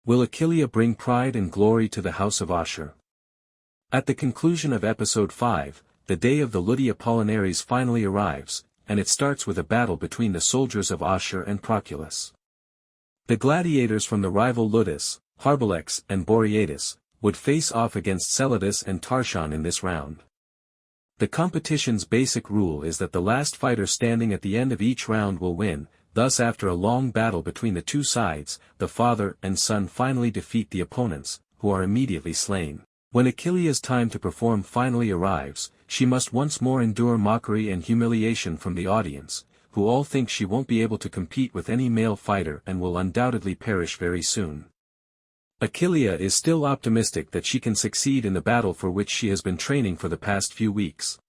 Will Achilia bring pride and glory to the House of Ashur? At the conclusion of Episode 5, the day of the Ludia Pollinaries finally arrives, and it starts with a battle between the soldiers of Ashur and Proculus. The gladiators from the rival ludus, Harbelex and Boriatis, would face off against Celadus and Tarchon in this round. The competition's basic rule is that the last fighter standing at the end of each round will win. Thus, after a long battle between the two sides, the father and son finally defeat the opponents, who are immediately slain. When Achillia's time to perform finally arrives, she must once more endure mockery and humiliation from the audience, who all think she won't be able to compete with any male fighter and will undoubtedly perish very soon. Achilia is still optimistic that she can succeed in the battle for which she has been training for the past few weeks.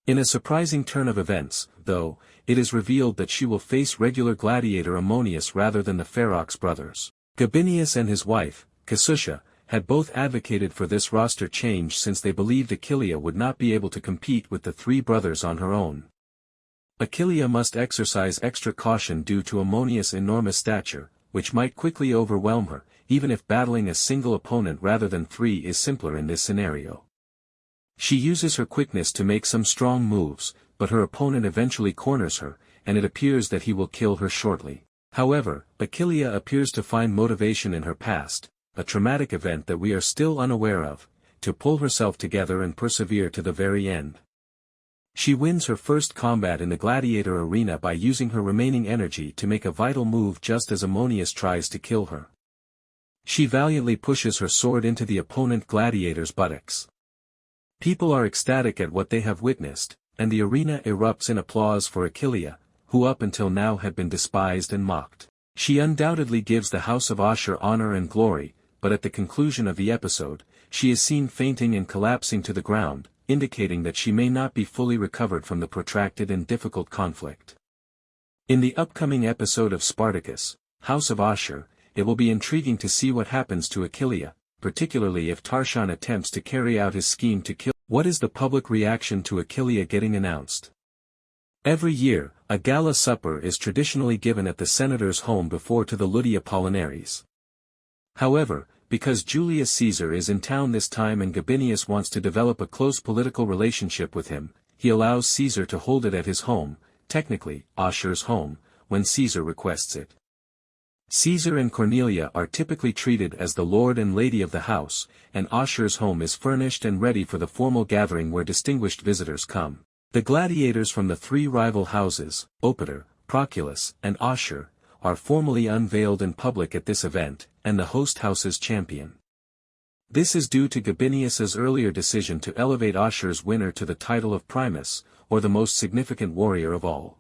In a surprising turn of events, though, it is revealed that she will face regular gladiator Ammonius rather than the Ferox brothers. Gabinius and his wife, Cassilia, had both advocated for this roster change since they believed Achilia would not be able to compete with the three brothers on her own. Achilia must exercise extra caution due to Ammonius' enormous stature, which might quickly overwhelm her, even if battling a single opponent rather than three is simpler in this scenario. She uses her quickness to make some strong moves, but her opponent eventually corners her, and it appears that he will kill her shortly. However, Achilia appears to find motivation in her past, a traumatic event that we are still unaware of, to pull herself together and persevere to the very end. She wins her first combat in the gladiator arena by using her remaining energy to make a vital move just as Ammonius tries to kill her. She valiantly pushes her sword into the opponent gladiator's buttocks. People are ecstatic at what they have witnessed, and the arena erupts in applause for Achilia, who up until now had been despised and mocked. She undoubtedly gives the House of Ashur honor and glory, but at the conclusion of the episode, she is seen fainting and collapsing to the ground, indicating that she may not be fully recovered from the protracted and difficult conflict. In the upcoming episode of Spartacus, House of Ashur, it will be intriguing to see what happens to Achilia, particularly if Tarchon attempts to carry out his scheme to kill. What is the public reaction to Achilia getting announced? Every year, a gala supper is traditionally given at the senator's home before to the Ludia Pollinaries. However, because Julius Caesar is in town this time and Gabinius wants to develop a close political relationship with him, he allows Caesar to hold it at his home, technically, Ashur's home, when Caesar requests it. Caesar and Cornelia are typically treated as the lord and lady of the house, and Ashur's home is furnished and ready for the formal gathering where distinguished visitors come. The gladiators from the three rival houses, Ochiter, Proculus, and Ashur, are formally unveiled in public at this event, and the host house's champion. This is due to Gabinius's earlier decision to elevate Ashur's winner to the title of Primus, or the most significant warrior of all.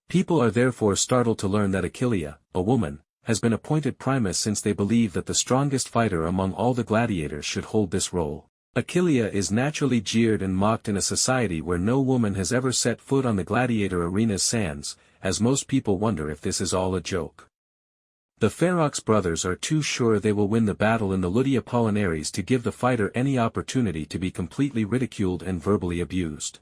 People are therefore startled to learn that Achilia, a woman, has been appointed Primus since they believe that the strongest fighter among all the gladiators should hold this role. Achilia is naturally jeered and mocked in a society where no woman has ever set foot on the gladiator arena's sands, as most people wonder if this is all a joke. The Ferox brothers are too sure they will win the battle in the Ludia Pollinaries to give the fighter any opportunity to be completely ridiculed and verbally abused.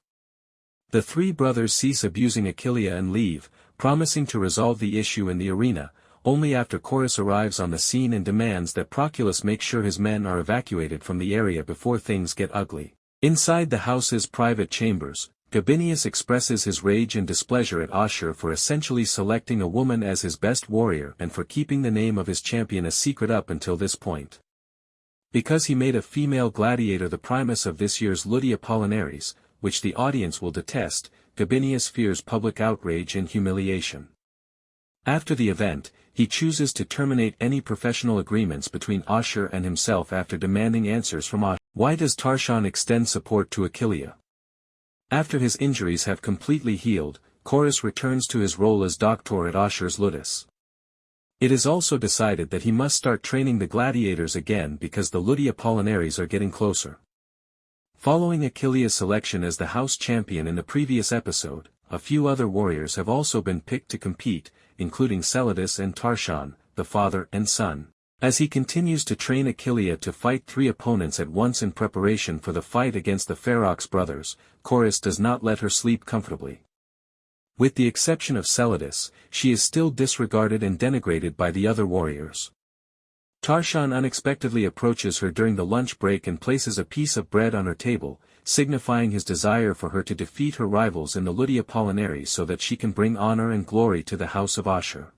The three brothers cease abusing Achilia and leave, promising to resolve the issue in the arena, only after Chorus arrives on the scene and demands that Proculus make sure his men are evacuated from the area before things get ugly. Inside the house's private chambers, Gabinius expresses his rage and displeasure at Ashur for essentially selecting a woman as his best warrior and for keeping the name of his champion a secret up until this point. Because he made a female gladiator the primus of this year's Ludia Pollinaries, which the audience will detest, Gabinius fears public outrage and humiliation. After the event, he chooses to terminate any professional agreements between Ashur and himself after demanding answers from Ashur. Why does Tarchon extend support to Achilia? After his injuries have completely healed, Chorus returns to his role as doctor at Ashur's ludus. It is also decided that he must start training the gladiators again because the Ludia Pollinaries are getting closer. Following Achillia's selection as the house champion in the previous episode, a few other warriors have also been picked to compete, including Celadus and Tarchon, the father and son. As he continues to train Achilia to fight three opponents at once in preparation for the fight against the Ferox brothers, Chorus does not let her sleep comfortably. With the exception of Celadus, she is still disregarded and denigrated by the other warriors. Tarchon unexpectedly approaches her during the lunch break and places a piece of bread on her table, signifying his desire for her to defeat her rivals in the Ludia Pollinaries so that she can bring honor and glory to the House of Ashur.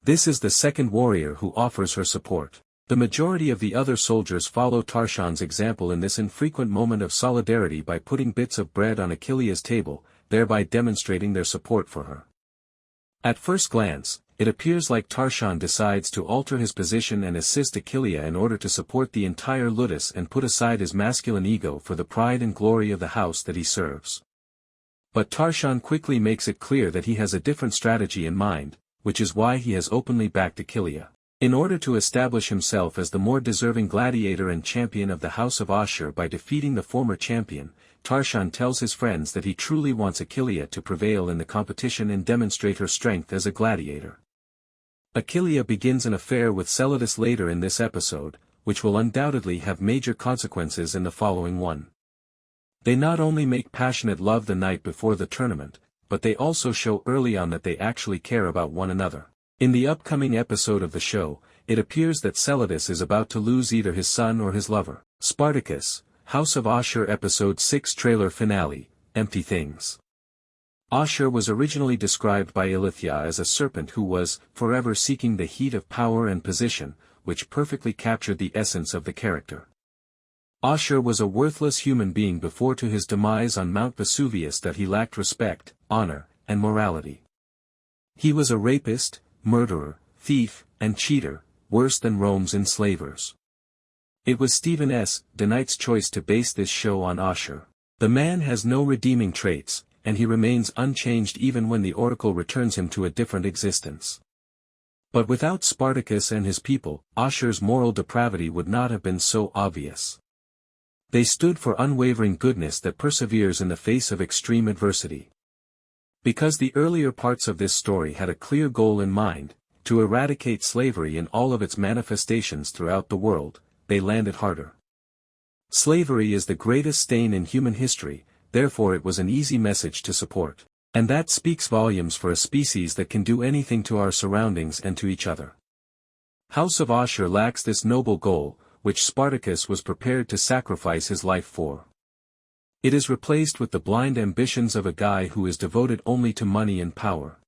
This is the second warrior who offers her support. The majority of the other soldiers follow Tarchon's example in this infrequent moment of solidarity by putting bits of bread on Achillia's table, thereby demonstrating their support for her. At first glance, it appears like Tarchon decides to alter his position and assist Achilia in order to support the entire ludus and put aside his masculine ego for the pride and glory of the house that he serves. But Tarchon quickly makes it clear that he has a different strategy in mind, which is why he has openly backed Achilia. In order to establish himself as the more deserving gladiator and champion of the House of Ashur by defeating the former champion, Tarchon tells his friends that he truly wants Achilia to prevail in the competition and demonstrate her strength as a gladiator. Achilia begins an affair with Celadus later in this episode, which will undoubtedly have major consequences in the following one. They not only make passionate love the night before the tournament, but they also show early on that they actually care about one another. In the upcoming episode of the show, it appears that Celadus is about to lose either his son or his lover. Spartacus, House of Ashur Episode 6 Trailer Finale, Empty Things. Ashur was originally described by Ilithia as a serpent who was, forever seeking the heat of power and position, which perfectly captured the essence of the character. Ashur was a worthless human being before to his demise on Mount Vesuvius that he lacked respect, honor, and morality. He was a rapist, murderer, thief, and cheater, worse than Rome's enslavers. It was Stephen S. DeKnight's choice to base this show on Ashur. The man has no redeeming traits, and he remains unchanged even when the Oracle returns him to a different existence. But without Spartacus and his people, Ashur's moral depravity would not have been so obvious. They stood for unwavering goodness that perseveres in the face of extreme adversity. Because the earlier parts of this story had a clear goal in mind, to eradicate slavery in all of its manifestations throughout the world, they landed harder. Slavery is the greatest stain in human history, therefore it was an easy message to support. And that speaks volumes for a species that can do anything to our surroundings and to each other. House of Ashur lacks this noble goal, which Spartacus was prepared to sacrifice his life for. It is replaced with the blind ambitions of a guy who is devoted only to money and power.